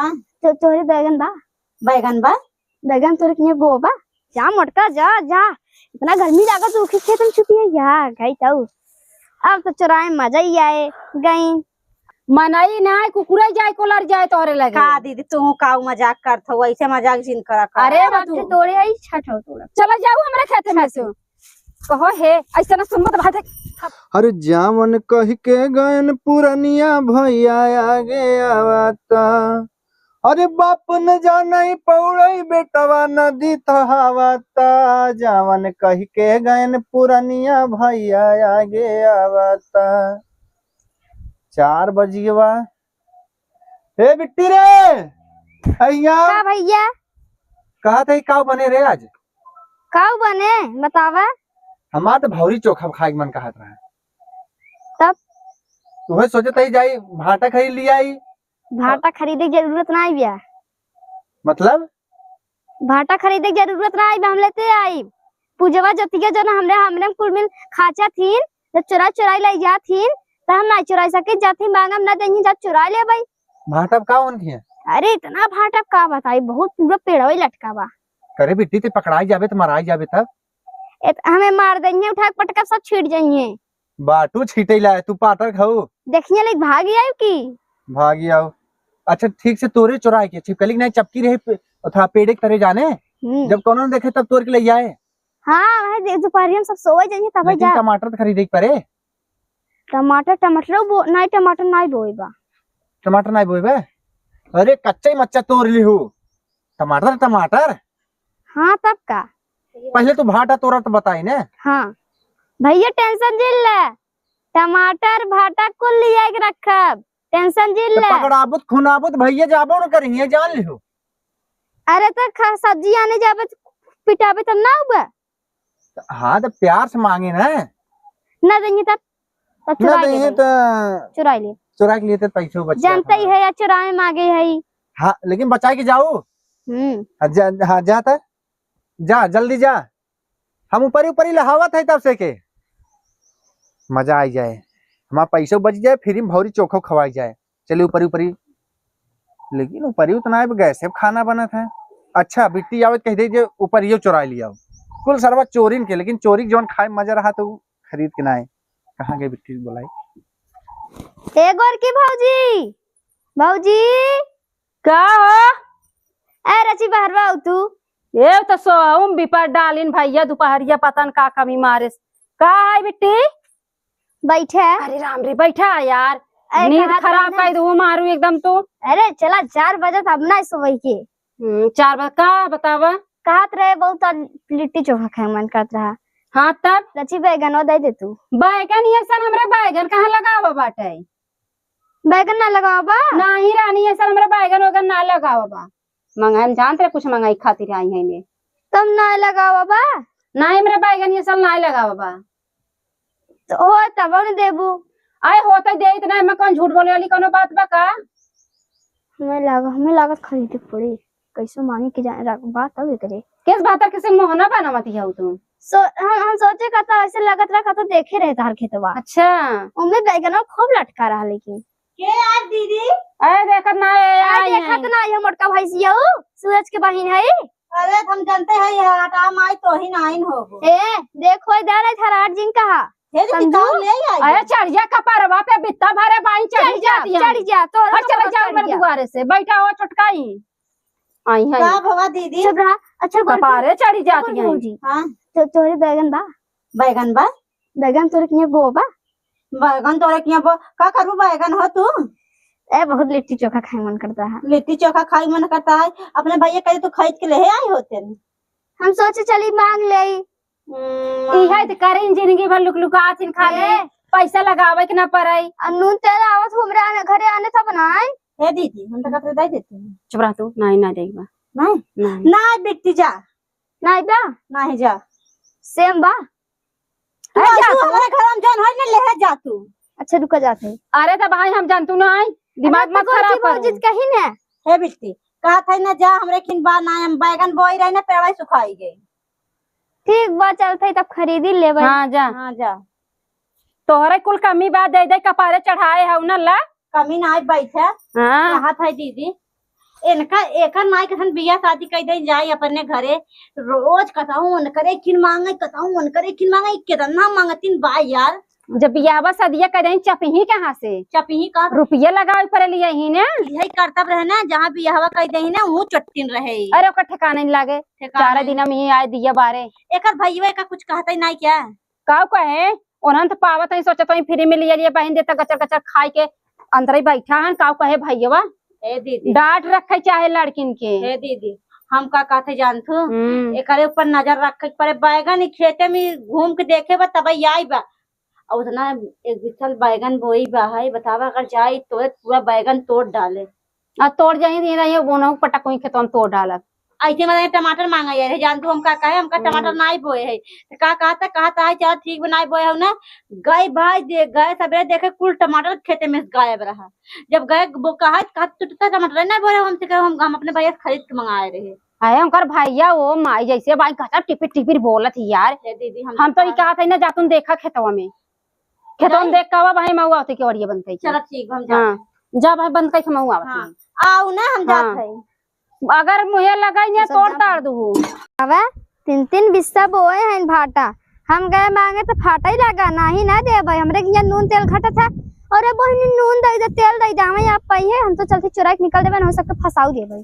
हाँ तो तोरे बैगन बा बैगन तोरे किए बो बा जा मोटका जा जा इतना गर्मी लागत तू खिसे तुम छुपी है यार गई ताऊ अब तो चुराए मजा ही आए गई मनाई ना कुकुरा जाए कोलर जाए तोरे लगे का दीदी तू का मजाक करत हो ऐसे मजाक जिन करा कर। अरे बातू तोड़े आई छठ हो तोड़ा चला जाऊ हमरा खेते में से कहो हे ऐसा ना सुन मत बात। अरे जावन कह के गयन पुरनिया भैया आगे आवता। अरे बाप न जाने पौड़ई बेटवा नदी तहावता। जावन कह के गयन पुरनिया भैया आगे आवता। 4 बजिएवा हे बिट्टी रे अइया का भैया कहा थे काव बने रे आज काऊ बने बतावा हमार तो भौरी चोखा खाए मन कहत रहा तब तुम्हें सोचे तही जाई भाटा खरीद लिया आई भाटा खरीदे की जरूरत ना आई बिया मतलब भाटा खरीदे की जरूरत ना आई हम लेते आई पूजवा जतिया जो ना हमरे कुल मिल खाचा थीन जब चुरा ले जा थीन तो हम ना चुरा सके जाती मांगम ना देंगे जब चुरा ले भाई भाटा का उनकी है अरे इतना भाटा का बताई बहुत पूरा पेड़ वही लटका बा करे बिट्टी ते पकड़ाई जाबे तो मराई जाबे तब हमें मार देंगे उठा के पटका सब छीट जाइए बाटू छीटे ला तू पाटर खाऊ देखिए लेक भागी आई की भागी आओ। अच्छा ठीक से तोरे चुराए के छिपकली नहीं चपकी रहे था पेड़े के तरह जाने जब कोनो देखे तब तोड़ के ले आए। हाँ वह दोपहर हम सब सोए जाइए तब लेकिन जा टमाटर तो खरीदे के परे टमाटर नहीं बोईबा टमाटर नहीं बोए बे अरे कच्चा ही मच्चा तोड़ ली हो टमाटर हाँ तब का पहले तो भाटा तोड़ा तो बताई ने। हाँ भैया टेंशन जिल ले टमाटर भाटा कुल लिया के रखब टेंशन जिल ले पकड़ाबुत खुनाबुत भैया जाबो न करिए जान लिहो। अरे तो सब्जी आने जाबे पिटाबे तब ना हुआ हाँ तो प्यार से मांगे ना देंगे तब ना देंगे तो चुरा के लिए तो पैसे बच जानते ही है या चुराए मांगे है हाँ लेकिन बचा के जाओ। हाँ जाता जा जल्दी जा हम ऊपर ही लहावत है तब से के मजा आई जाए हमारा पैसा बच जाए फिर भौरी चोखो खवाई जाए। चलिए ऊपर ही लेकिन ऊपर उतना गैसे खाना बना था। अच्छा बिट्टी आवत कह दे ऊपर ही चुरा लिया कुल सरवा चोरी के लेकिन चोरी जोन खाए मजा रहा तो खरीद के ना आए। कहाँ गए बिट्टी बुलाई एक और की भौजी का ए रची बहरवा तू ये तो सोम बिपर डालिन भैया दोपहरिया पतन का कमी मारे का है बिट्टी बैठे अरे राम रे बैठा यार नींद खराब कर दो मारू एकदम तो। अरे चला 4 बजे तब ना सोई के 4 बजे का बतावा कहत रहे बहुत लिट्टी चोखा खाए मन करत रहा। हाँ तब लची बैगन दे दे तू बैगन ये सन हमरा बैगन कहाँ लगावा बाटे बैगन ना लगावा बा नहीं रानी ये सन हमरा बैगन वगन ना लगावा बा मंगाई हम जानते कुछ मंगाई खातिर आई है ने तुम ना लगावा बा नहीं हमरा बैगन ये सन ना लगावा बा तो हो तब न देबू आए होता दे इतना मैं कौन झूठ बोले वाली कोनो बात बा का हमें लागत खरीदे पड़ी कैसे मांगे के जाए बात तब करे किस बात किसी मोहना बना मत है तुम हम सोचे का था ऐसे लगत रहा तो देखे रहे तार खेतवा। अच्छा उनमें बैगन खूब लटका रहा लेकिन के आज दीदी अरे देखत ना देखा तो ना ये मोटका भैंसिया सूरज के बहिन है। अरे हम जानते हैं ये हटा माई तो ही नाइन हो ए देखो इधर है थराट जिन कहा समझो ले आई अरे चढ़िया कपरवा पे बित्ता भरे बाई चढ़ जाती है चढ़ जा तो चले जाओ मेरे दुआरे से बैठा हो छटकाई आई है का भवा दीदी चुप रहा। अच्छा कपारे चढ़ी जाती है हां तो तोरे बैगन बा बैगन तोरे किए बो बा बैगन तोरे किया का करू बैगन हो तू ए बहुत लिट्टी चोखा खाए मन करता है। लिट्टी चोखा खाई मन करता है अपने भैया कहे तो खरीद के ले आई होते हम सोचे चली मांग ले इहे त करें जिंदगी भर लुकलुका छिन खा ले पैसा लगावे के ना पड़े नून तेल आवत हमरा घरे आने था बनाए हे दीदी हम तो कतरे दे देते हैं। चुप रह तू नहीं ना देबा नहीं ना बिट्टी जा नहीं बा नहीं जा सेम बा तू हमारे घर में जान है ना ले जा तू। अच्छा रुका जाते अरे तो भाई हम जानतू ना दिमाग मत खराब कर जित कहीं ना हे बिट्टी कहा था ना जा हमरे खिनबा ना हम बैगन बोई रहे ना पेड़वा सुखाई गई। ठीक बा चलते तब खरीदी लेबे। हां जा तोहरे कुल कमी बात दे दे कपारे चढ़ाए है न ला कमी ना बैठे हां कहा था दीदी इनका एकर नाई कसन बियाह शादी कई दे जाए अपने घरे रोज कताऊ उन करे किन मांगे कताऊ उन करे किन मांगे कितना मांगतिन बा यार। जब बियाहवा शादिया करें चपही कहाँ से चपही का रुपया लगावे पर लिया ही ने। यही करतब रहे ना जहाँ बियाहवा कई दे ना वो चट्टिन रहे। अरे ओकर ठिकाना नहीं लागे 4 दिन में ही आए दिया बारे। एकर भईया का कुछ कहता ही नहीं क्या का कहे ओनन तो पावत है सोचत है फ्री में लिया बहन देता गचर गचर खाए के अंदर ही बैठा हन का कहे भईया ए दीदी डांट रखे चाहे लड़किन के। हे दीदी हम का कहते जानथू एकरे ऊपर नजर रखे पड़े बैगन खेते में घूम के देखे बा तब आई बा उतना एक बिछल बैगन बोई बा है बतावा अगर जाई तो पूरा बैगन तोड़ डाले तोड़ जाही दे रही है पटक कोई खेतों तोड़ डालत। ऐसे मतलब टमाटर मांगा यार जानतू हम का कहे हमका टमाटर नहीं बोए है का कहता है चल ठीक बनाई बोए है ना गए भाई गए सवेरे देखे कुल टमाटर खेते में गायब रहा। जब गए वो कहा टूटता टमाटर नहीं बोए हमसे कहे हम अपने भैया से खरीद के मंगाए रहे। आए उनकर भैया वो माई जैसे भाई कहता टिपिर टिपिर बोलत ही यार। दीदी हम तो ये कहा था ना जातुन देखा खेतवा में खेतवा में देख का भाई मऊआ होती के ओरिया बंद कई। चलो ठीक हम हां जा भाई बंद कई मऊआ होती आओ ना हम जात है अगर मुहे लगाई तोड़ ताड़ दू। अब 3 बिस्सा बोए हैं भाटा हम गए मांगे तो फाटा ही लगा नहीं ना दे भाई हमरे यहाँ नून तेल घटा था और बहनी नून दे दे तेल दे दे हमें आप पाई है हम तो चलते चुरा के निकल देबे हो सकता फसाऊ दे भाई।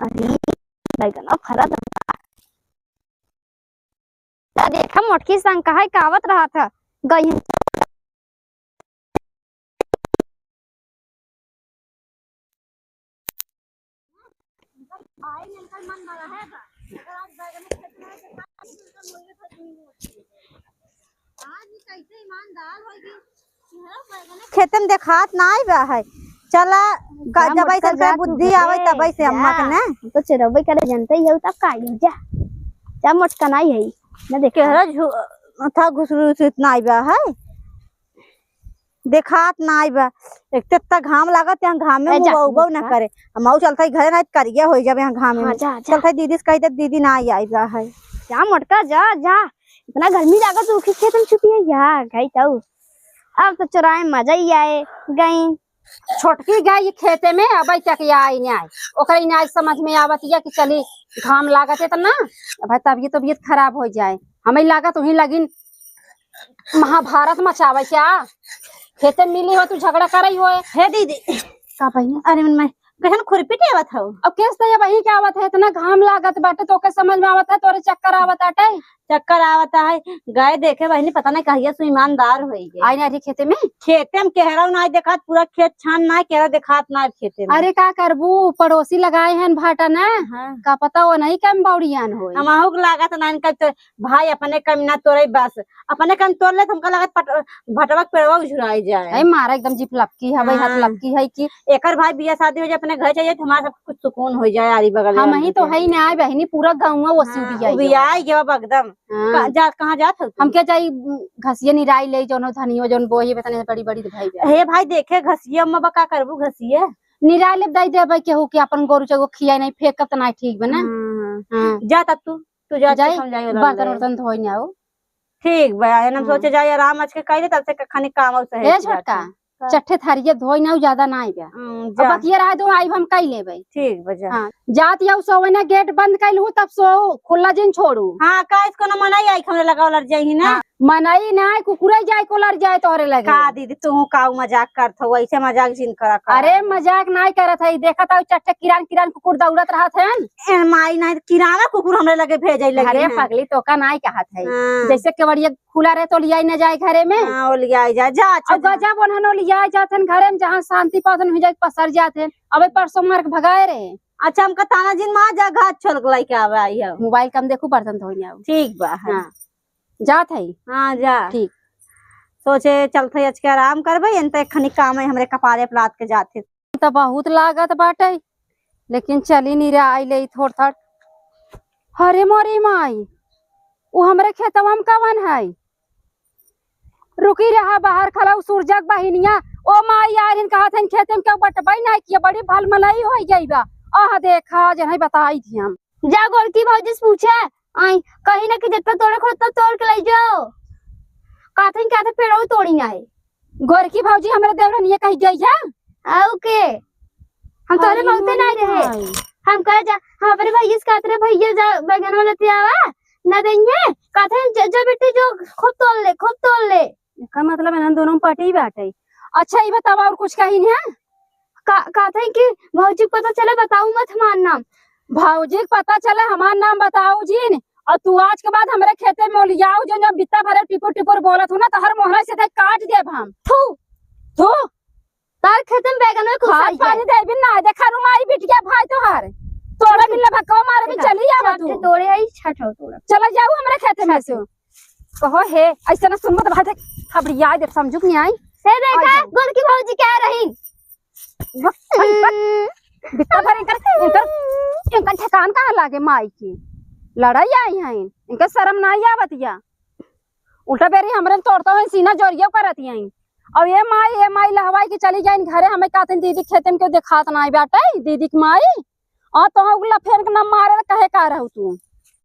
अरे बैगन अब खरा देखा मोटकी संग कहा कावत रहा था गई खेतन देखात ना आई बा है चला जब ऐसे बुद्धि आवे तब से अम्मा के ना तो चुरबे करे जनते ही तब का जा जा मोटका नहीं है ना देखे था घुसरू इतना आई बा है देखात ना आई बा एक तक घाम लागत यहाँ घाम में उबो ना करे हम चलता घरे ना करिया हो जाबे यहाँ घाम में चलता दीदी से कही दीदी ना आई बा है जा मोटका जा जा इतना गर्मी लागत तू खेत में छुपी है यार गई तो अब तो चुराए मजा ही आए गई छोटकी गाय खेते में अब तक आई नहीं आई ओकरा नहीं समझ में आवत या कि चली घाम लागत है तो ना भाई तबियत खराब हो जाए हमें लागत वही लगिन महाभारत मचावे क्या खेते मिली हो तू झगड़ा करई हो। हे दीदी का बहिनी अरे मन में कहन खुरपीटे आवत हो अब केस तो वही क्या आवत है इतना घाम लागत बाटे तो के समझ में आवत है तोरे चक्कर आवत आटे चक्कर आवता है गाय देखे बहनी पता नहीं कहिया सु ईमानदार होई आई ना खेते में केहरा ना देखात पूरा खेत छान ना केहरा देखात ना खेते में। अरे का करबू पड़ोसी लगाए हैं भाटा ना का पता वो नहीं कम बाउड़ियान हो हमहु लागत ना इनका तो भाई अपने कम ना तोरे बस अपने कम तोड़ ले हमका लागत भटवा पेड़वा उझुराई जाए। अरे मारा एकदम जीप लपकी है भाई हाथ लपकी है कि एकर भाई बियाह शादी हो जाए अपने घर चाहिए तो हमारा सब कुछ सुकून हो जाए आरी बगल हम ही तो है ना आई बहनी पूरा गाँव वसी बियाह जब एकदम कहाँ जात हम क्या जाई घसिया निराई ले जोनो धनियो जोन बोही betane बड़ी बड़ी भाई हे भाई देखे घसिया में बका करबू घसिया निराई ले दाई दे भाई केहू के अपन गोरु चगो खियाई नहीं फेंक त ना ठीक बना। जा तू जा जाई बर्तन वर्तन धोई ना हो ठीक बा हम सोचे जाई आराम आज के कइले तब से खाने काम हो सहे ए छोटका चट्टे थारिये धोई ना ज्यादा ना आई बा अब बकिया रह दो आई हम कई लेबे ठीक बजा। हां जात यौ सोवना गेट बंद कइलहु तब सो खुला जिन छोड़ू। हां का इसको न मनाई आई हमरे लगाव लर जाई ना मनाई ना कुकुरे जाए को लर जाए तोरे लगे का दीदी तू काऊ मजाक करत हो ऐसे मजाक जिन करा अरे मजाक नहीं करत है देखत है चट्टे किरान किरान कुकुर दौड़त रहत है माई नहीं किराना कुकुर हमरे लगे भेजै लगे। अरे पगली तो का नहीं कहत है जैसे केवड़िया खुला रहे तो लियाई न जाए घरे में। हां ओ लियाई जा जा अच्छा गजा बनहनो लियाई जाथन घरे में जहां शांति पादन हो जाए पसर जाथे अबे परसों मार के भगाए रे। अच्छा हमका ताना जिन मां जा घाट छोड़ के लाइके आवे आई है मोबाइल कम देखू बर्तन धोई आओ ठीक बा। हां जात है हाँ जा ठीक सोचे चलते आज के आराम करबे एनते खनी काम है हमरे कपारे प्लात के जाते तो बहुत लागत बाटे लेकिन चली नहीं रे आई ले थोड़ थोड़। हरे मोरी माई वो हमरे खेतवा में कवन है रुकी रहा बाहर खला सूरजक बहिनिया ओ माई यार इन कहा था खेत में क्यों बटबाई ना किया बड़ी भल मलाई हो गई बा आह देखा जन बताई थी हम जा गोलकी भौजी से पूछे आई कहीं ना कि जितना तोड़े खो तब तोड़ के ले जाओ कहते पेड़ो तोड़ी ना है। गोरकी भौजी हमारे देवरन ये कही गई है आओ के हम तोरे बहुते नहीं रहे। हम कह जा हमारे भैया से कहते रहे भैया जा बैगन वाला तियावा ना देंगे कहते जा बेटी जो खूब तोड़ ले का मतलब है दोनों में पटी बाटे। अच्छा ये बताओ और कुछ कहीं है कहते हैं कि भौजी को पता चले बताऊ मत हमारा नाम। भौजी को पता चले हमारा नाम बताओ जी ने और तू आज के बाद हमारे खेते में लियाओ जो जब बित्ता भरे टिपुर टिपुर बोलत हो ना तो हर मोहरा से काट देब हम। थू थू तार खेते में बैगन में खाद पानी दे बिन ना देखा रुमाई बिटिया भाई तोहार तोड़ा बिल्ला भक्का मारे भी चली आवा तू तोड़े आई छठो तोड़ा चला जाऊ हमारे खेते में से कहो हे ऐसा ना सुनबो तो भाई खबरिया दे समझू नहीं आई हे देखा गोद की भौजी कह रही बित्ता भरे इनका ठिकान कहाँ लागे माई की लड़ाई आई है इनका शर्म नहीं आवतिया उल्टा बेरी हमरे तोड़ता है सीना जोरिया करती है और ये माई लहवाई की चली जाए घरे हमें कहते दीदी खेते में क्यों दिखात ना बेटा दीदी की माई और तो उगला फेर के न मारे कहे का रहू तू